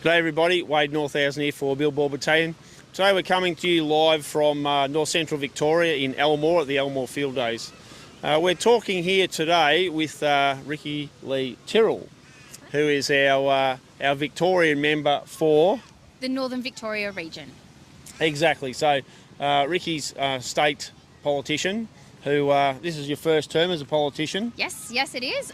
G'day everybody, Wade Northhausen here for Billboard Battalion. Today we're coming to you live from North Central Victoria in Elmore at the Elmore Field Days. We're talking here today with Ricky Lee Tyrrell, who is our Victorian member for... the Northern Victoria region. Exactly, so Ricky's a state politician who, this is your first term as a politician? Yes it is.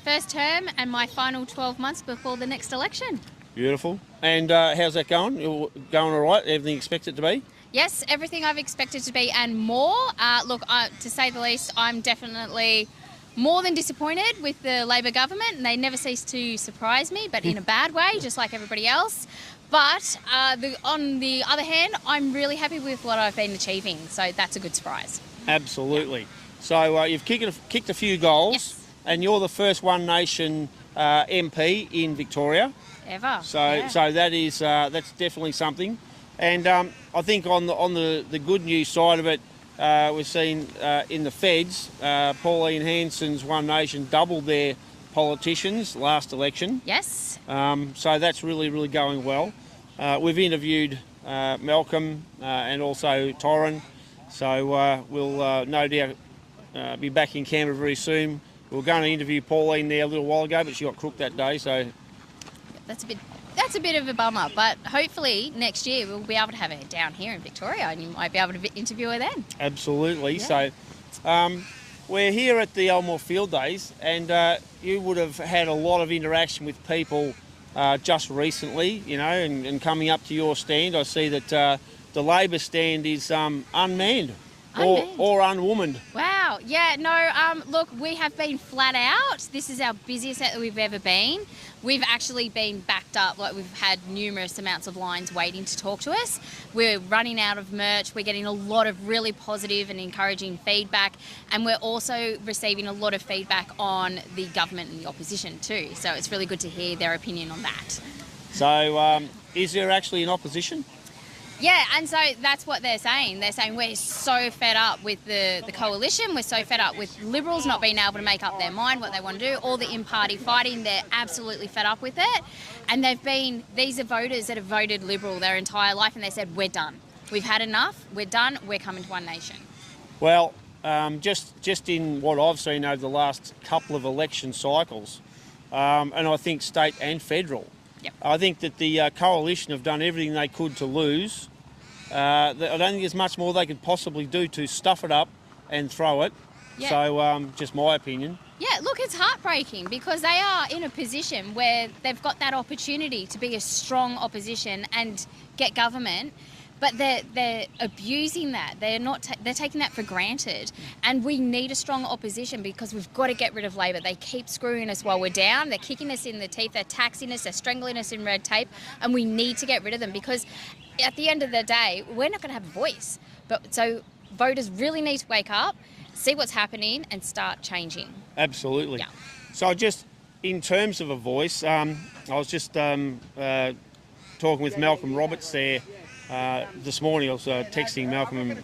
First term and my final 12 months before the next election. Beautiful. And how's that going? You're going all right? Everything you expect it to be? Yes, everything I've expected to be and more. Look, to say the least, I'm definitely more than disappointed with the Labor government, and they never cease to surprise me, but in a bad way, just like everybody else. But on the other hand, I'm really happy with what I've been achieving, so that's a good surprise. Absolutely. Yeah. So you've kicked a few goals, yes. And you're the first One Nation MP in Victoria. Ever. So yeah. so that is that's definitely something. And I think on the good news side of it, we've seen in the feds, Pauline Hanson's One Nation doubled their politicians last election. Yes. So that's really going well. We've interviewed Malcolm and also Torrin, so we'll no doubt be back in Canberra very soon. We were going to interview Pauline there a little while ago, but she got crooked that day, so... That's a bit of a bummer, but hopefully next year we'll be able to have her down here in Victoria and you might be able to interview her then. Absolutely. Yeah. So we're here at the Elmore Field Days, and you would have had a lot of interaction with people just recently, you know, and coming up to your stand. I see that the Labor stand is unmanned. Or unwomaned. Wow, yeah, no, look, we have been flat out. This is our busiest that we've ever been. We've actually been backed up, like we've had numerous amounts of lines waiting to talk to us. We're running out of merch. We're getting a lot of really positive and encouraging feedback, and we're also receiving a lot of feedback on the government and the opposition too. So it's really good to hear their opinion on that. So is there actually an opposition? Yeah, and so that's what they're saying. They're saying we're so fed up with the coalition. We're so fed up with Liberals not being able to make up their mind what they want to do. All the in-party fighting, they're absolutely fed up with it. And these are voters that have voted Liberal their entire life, and they said, we're done. We've had enough. We're done. We're coming to One Nation. Well, just in what I've seen over the last couple of election cycles, and I think state and federal, yep. I think that the coalition have done everything they could to lose. I don't think there's much more they could possibly do to stuff it up and throw it. Yeah. So, just my opinion. Yeah, look, it's heartbreaking because they are in a position where they've got that opportunity to be a strong opposition and get government, but they're abusing that. They're taking that for granted, and we need a strong opposition because we've got to get rid of Labor. They keep screwing us while we're down. They're kicking us in the teeth. They're taxing us. They're strangling us in red tape, and we need to get rid of them because at the end of the day, we're not going to have a voice. So voters really need to wake up, see what's happening, and start changing. Absolutely. Yeah. So just in terms of a voice, I was just talking with Malcolm Roberts there this morning. I was texting Malcolm, and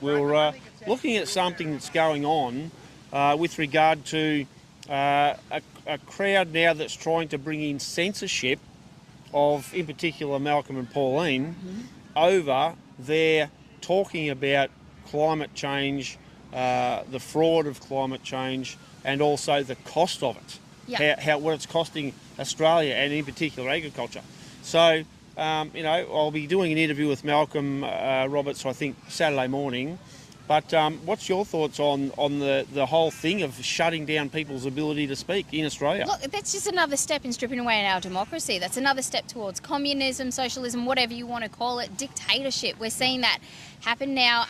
we were looking at something that's going on with regard to a crowd now that's trying to bring in censorship of, in particular, Malcolm and Pauline, over their talking about climate change, the fraud of climate change, and also the cost of it, what it's costing Australia and, in particular, agriculture. So, you know, I'll be doing an interview with Malcolm Roberts, I think, Saturday morning. But what's your thoughts on the whole thing of shutting down people's ability to speak in Australia? Look, that's just another step in stripping away our democracy. That's another step towards communism, socialism, whatever you want to call it, dictatorship. We're seeing that happen now.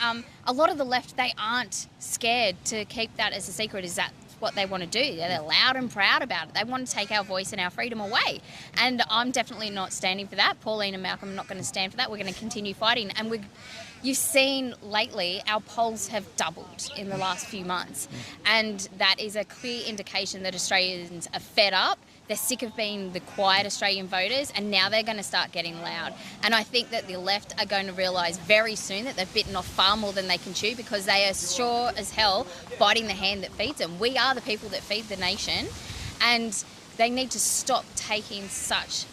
A lot of the left, they aren't scared to keep that as a secret. Is that what they want to do? They're loud and proud about it. They want to take our voice and our freedom away. And I'm definitely not standing for that. Pauline and Malcolm are not going to stand for that. We're going to continue fighting. And you've seen lately our polls have doubled in the last few months. And that is a clear indication that Australians are fed up. They're sick of being the quiet Australian voters, and now they're going to start getting loud. And I think that the left are going to realise very soon that they've bitten off far more than they can chew, because they are sure as hell biting the hand that feeds them. We are the people that feed the nation, and they need to stop taking such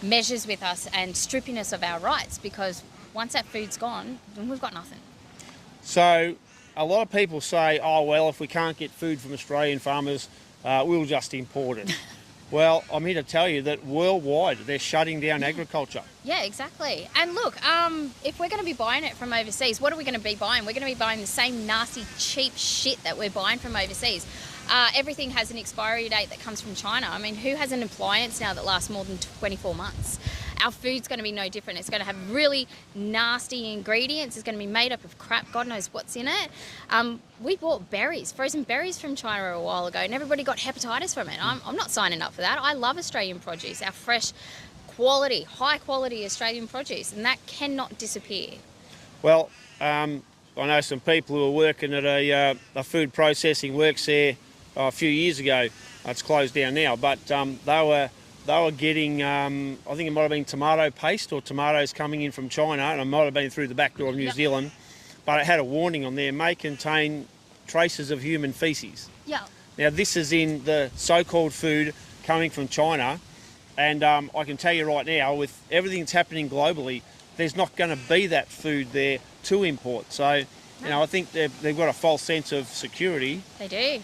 measures with us and stripping us of our rights, because once that food's gone, then we've got nothing. So a lot of people say, oh, well, if we can't get food from Australian farmers, we'll just import it. Well, I'm here to tell you that worldwide they're shutting down agriculture. Yeah, exactly. And look, if we're going to be buying it from overseas, what are we going to be buying? We're going to be buying the same nasty, cheap shit that we're buying from overseas. Everything has an expiry date that comes from China. I mean, who has an appliance now that lasts more than 24 months? Our food's going to be no different. It's going to have really nasty ingredients. It's going to be made up of crap. God knows what's in it. We bought berries, frozen berries from China a while ago, and everybody got hepatitis from it. I'm not signing up for that. I love Australian produce, our fresh quality, high quality Australian produce, and that cannot disappear. Well, I know some people who are working at a food processing works there a few years ago. It's closed down now, but they were getting, I think it might have been tomato paste or tomatoes coming in from China, and it might have been through the back door of New Zealand, but it had a warning on there, may contain traces of human feces. Yeah. Now, this is in the so-called food coming from China, and I can tell you right now, with everything that's happening globally, there's not going to be that food there to import. So, you know, I think they've got a false sense of security. They do.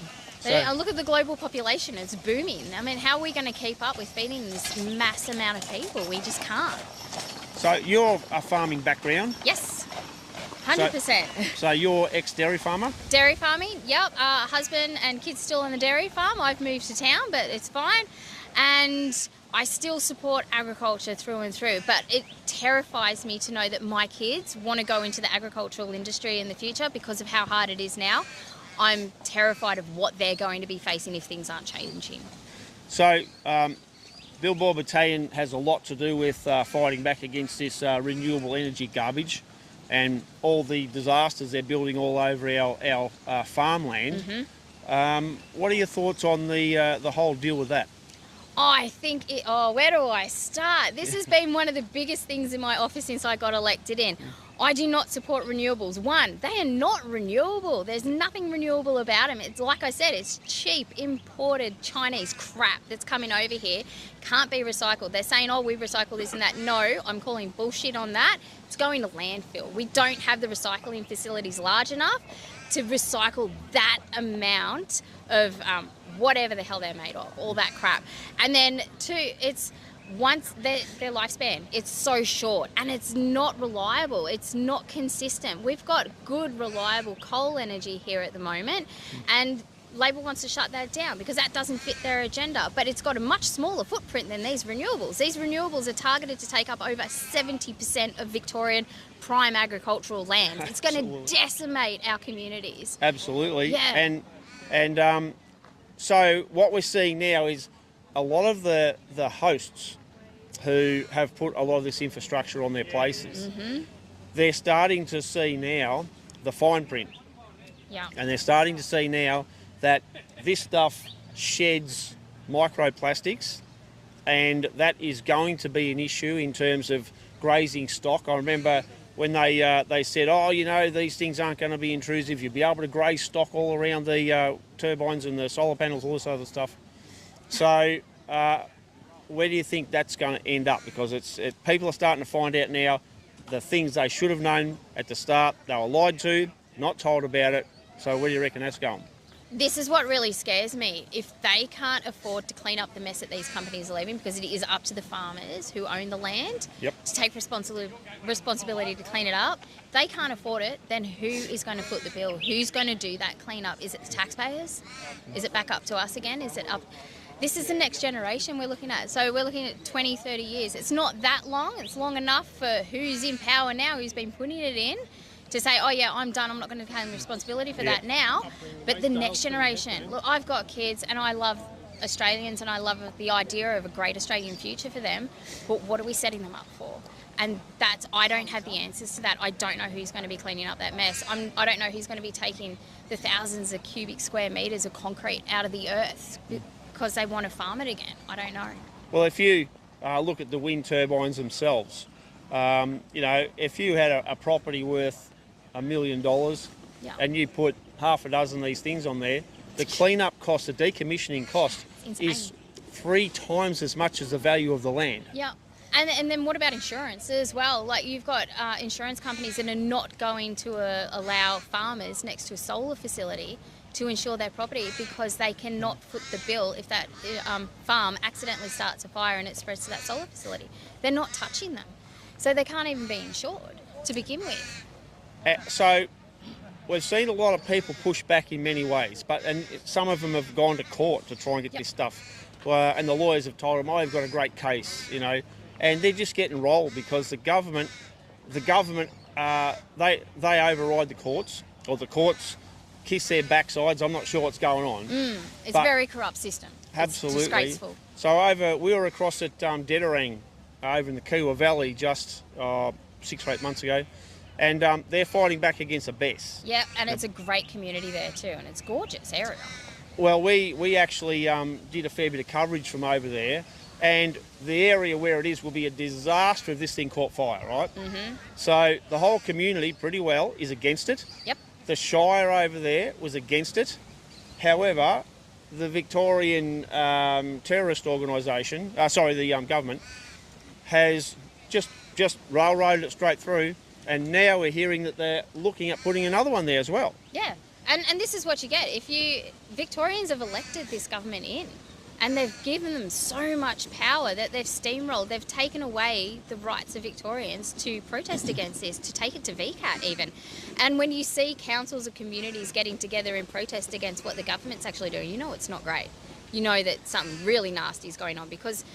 And look at the global population, it's booming. I mean, how are we going to keep up with feeding this mass amount of people? We just can't. So you're a farming background? Yes, 100%. So you're ex-dairy farmer? Dairy farming, yep. Husband and kids still on the dairy farm. I've moved to town, but it's fine. And I still support agriculture through and through, but it terrifies me to know that my kids want to go into the agricultural industry in the future because of how hard it is now. I'm terrified of what they're going to be facing if things aren't changing. So, Billboard Battalion has a lot to do with fighting back against this renewable energy garbage and all the disasters they're building all over our farmland. Mm-hmm. What are your thoughts on the whole deal with that? I think where do I start? This has been one of the biggest things in my office since I got elected in. I do not support renewables. One, they are not renewable. There's nothing renewable about them. It's like I said, it's cheap, imported Chinese crap that's coming over here. Can't be recycled. They're saying, oh, we recycle this and that. No, I'm calling bullshit on that. It's going to landfill. We don't have the recycling facilities large enough to recycle that amount of whatever the hell they're made of, all that crap. And then two, it's once their lifespan, it's so short and it's not reliable, it's not consistent. We've got good, reliable coal energy here at the moment, and Labor wants to shut that down because that doesn't fit their agenda, but it's got a much smaller footprint than these renewables. These renewables are targeted to take up over 70% of Victorian prime agricultural land. It's going to decimate our communities. Absolutely. Yeah. And so what we're seeing now is a lot of the hosts who have put a lot of this infrastructure on their places, mm-hmm. they're starting to see now the fine print. Yeah. And they're starting to see now that this stuff sheds microplastics, and that is going to be an issue in terms of grazing stock. I remember when they said, oh, you know, these things aren't going to be intrusive. You'll be able to graze stock all around the turbines and the solar panels, all this other stuff. So where do you think that's going to end up? Because people are starting to find out now the things they should have known at the start. They were lied to, not told about it. So where do you reckon that's going? This is what really scares me. If they can't afford to clean up the mess that these companies are leaving, because it is up to the farmers who own the land to take responsibility to clean it up, if they can't afford it, then who is going to foot the bill? Who's going to do that clean up? Is it the taxpayers? Is it back up to us again? Is it up? This is the next generation we're looking at. So we're looking at 20, 30 years. It's not that long. It's long enough for who's in power now, who's been putting it in, to say, oh yeah, I'm done, I'm not going to claim responsibility for that now. But the next generation, look, I've got kids and I love Australians and I love the idea of a great Australian future for them, but what are we setting them up for? And I don't have the answers to that. I don't know who's going to be cleaning up that mess. I don't know who's going to be taking the thousands of cubic square metres of concrete out of the earth because they want to farm it again. I don't know. Well, if you look at the wind turbines themselves, you know, if you had a property worth $1 million and you put half a dozen of these things on there, the clean-up cost, the decommissioning cost is 3 times as much as the value of the land. Yeah. And then what about insurance as well? Like you've got insurance companies that are not going to allow farmers next to a solar facility to insure their property because they cannot foot the bill if that farm accidentally starts a fire and it spreads to that solar facility. They're not touching them. So they can't even be insured to begin with. So we've seen a lot of people push back in many ways, and some of them have gone to court to try and get this stuff. And the lawyers have told them, "Oh, you've got a great case," and they're just getting rolled because the government, they override the courts, or the courts kiss their backsides. I'm not sure what's going on. It's a very corrupt system. Absolutely. It's disgraceful. So we were across at Dedderang, over in the Kiwa Valley just 6 or 8 months ago, and they're fighting back against a BES. Yep, and it's a great community there too, and it's a gorgeous area. Well, we actually did a fair bit of coverage from over there, and the area where it is will be a disaster if this thing caught fire, right? So the whole community pretty well is against it. Yep. The Shire over there was against it. However, the Victorian terrorist organisation, the government, has just railroaded it straight through, and now we're hearing that they're looking at putting another one there as well. Yeah, and this is what you get. Victorians have elected this government in, and they've given them so much power that they've steamrolled. They've taken away the rights of Victorians to protest against this, to take it to VCAT even. And when you see councils or communities getting together in protest against what the government's actually doing, you know it's not great. You know that something really nasty is going on because,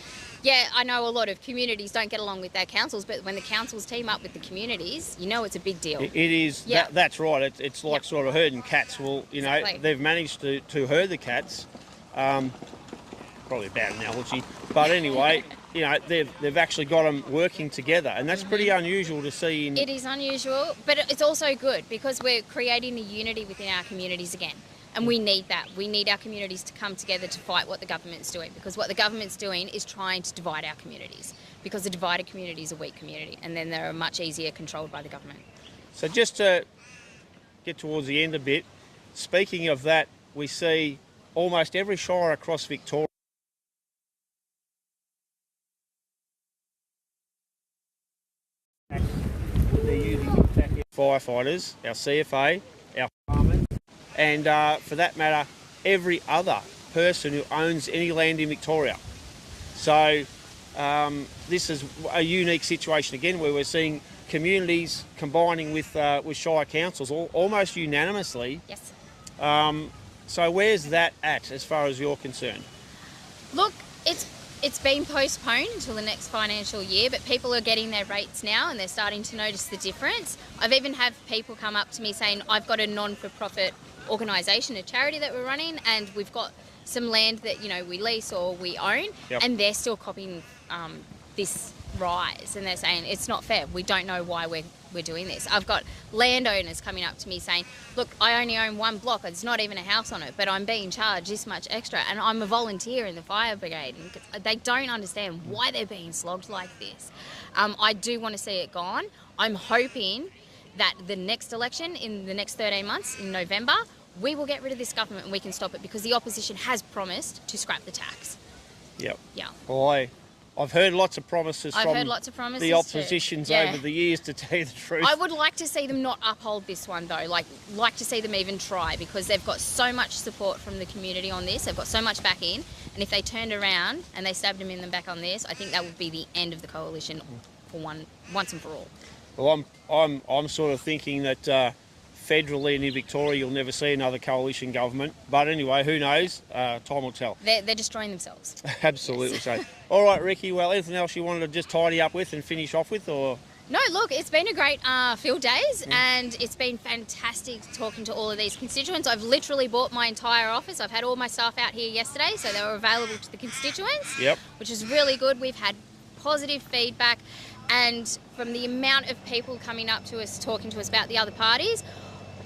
yeah, I know a lot of communities don't get along with their councils, but when the councils team up with the communities, you know it's a big deal. It is. Yeah. That's right. It's like sort of herding cats. Well, Exactly. They've managed to herd the cats. Probably a bad analogy, but anyway, they've actually got them working together, and that's pretty unusual to see. It is unusual, but it's also good because we're creating a unity within our communities again. And we need that. We need our communities to come together to fight what the government's doing, because what the government's doing is trying to divide our communities, because a divided community is a weak community, and then they're much easier controlled by the government. So just to get towards the end a bit, speaking of that, we see almost every shire across Victoria they're using to attack our firefighters, our CFA, our farmers, and for that matter, every other person who owns any land in Victoria. So this is a unique situation again, where we're seeing communities combining with shire councils almost unanimously. Yes. So where's that at as far as you're concerned? Look, it's been postponed until the next financial year, but people are getting their rates now and they're starting to notice the difference. I've even had people come up to me saying, I've got a non-for-profit organisation, a charity that we're running, and we've got some land that we lease or we own, and they're still copying this rise, and they're saying it's not fair. We don't know why we're doing this. I've got landowners coming up to me saying, look, I only own one block, there's not even a house on it, but I'm being charged this much extra, and I'm a volunteer in the fire brigade. And they don't understand why they're being slogged like this. I do want to see it gone. I'm hoping that the next election, in the next 13 months, in November, we will get rid of this government and we can stop it, because the opposition has promised to scrap the tax. Yep. Yeah. Well, I've heard lots of promises from the oppositions over the years, to tell you the truth. I would like to see them not uphold this one though, like to see them even try, because they've got so much support from the community on this, they've got so much back in, and if they turned around and they stabbed them in the back on this, I think that would be the end of the coalition for once and for all. Well, I'm sort of thinking that federally and in Victoria you'll never see another coalition government. But anyway, who knows? Time will tell. They're destroying themselves. Absolutely. So, all right, Ricky. Well, anything else you wanted to just tidy up with and finish off with, or? No, look, it's been a great field days, and it's been fantastic talking to all of these constituents. I've literally bought my entire office. I've had all my staff out here yesterday, so they were available to the constituents. Yep. Which is really good. We've had positive feedback, and from the amount of people coming up to us, talking to us about the other parties,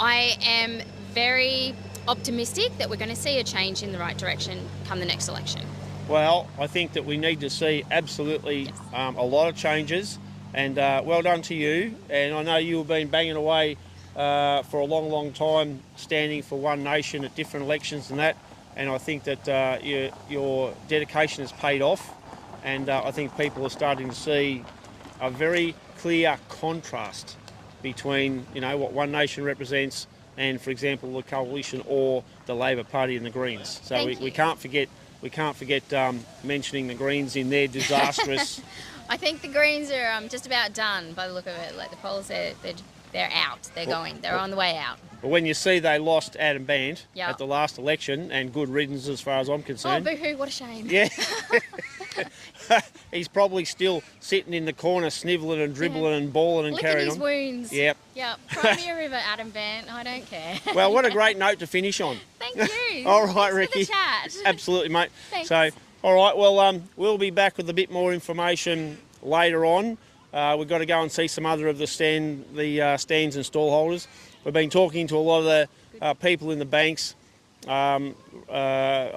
I am very optimistic that we're going to see a change in the right direction come the next election. Well, I think that we need to see absolutely a lot of changes, and well done to you. And I know you've been banging away for a long, long time, standing for One Nation at different elections and that, and I think that your dedication has paid off, and I think people are starting to see a very clear contrast between, you know, what One Nation represents and, for example, the Coalition or the Labor Party and the Greens. So we can't forget mentioning the Greens in their disastrous. I think the Greens are just about done by the look of it. Like the polls, they're out. They're on the way out. But when you see they lost Adam Band Yep. at the last election, and good riddance as far as I'm Oh, concerned. boo-hoo, what a shame. Yeah. He's probably still sitting in the corner snivelling and dribbling and bawling and Licking carrying his on. wounds. Yep. Yep. Cry me a river, Adam Bant. I don't care. Well, what a great note to finish on. Thank you. All right, Thanks Ricky. For the chat. Absolutely, mate. Thanks. So, all right, well, we'll be back with a bit more information later on. We've got to go and see some other of the stands and stall holders. We've been talking to a lot of the people in the banks, a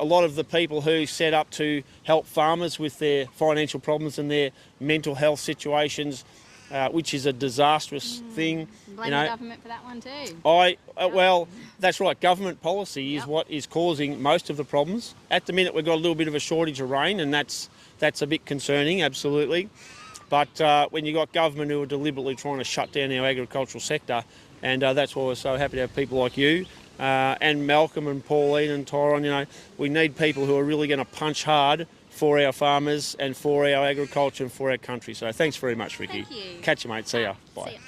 lot of the people who set up to help farmers with their financial problems and their mental health situations, which is a disastrous thing. Blame the government for that one too. Well, that's right. Government policy is what is causing most of the problems. At the minute, we've got a little bit of a shortage of rain, and that's a bit concerning, absolutely. But when you've got government who are deliberately trying to shut down our agricultural sector, and that's why we're so happy to have people like you and Malcolm and Pauline and Tyrone. You know, we need people who are really going to punch hard for our farmers and for our agriculture and for our country. So thanks very much, Ricky. Thank you. Catch you, mate. See ya. Bye. See ya.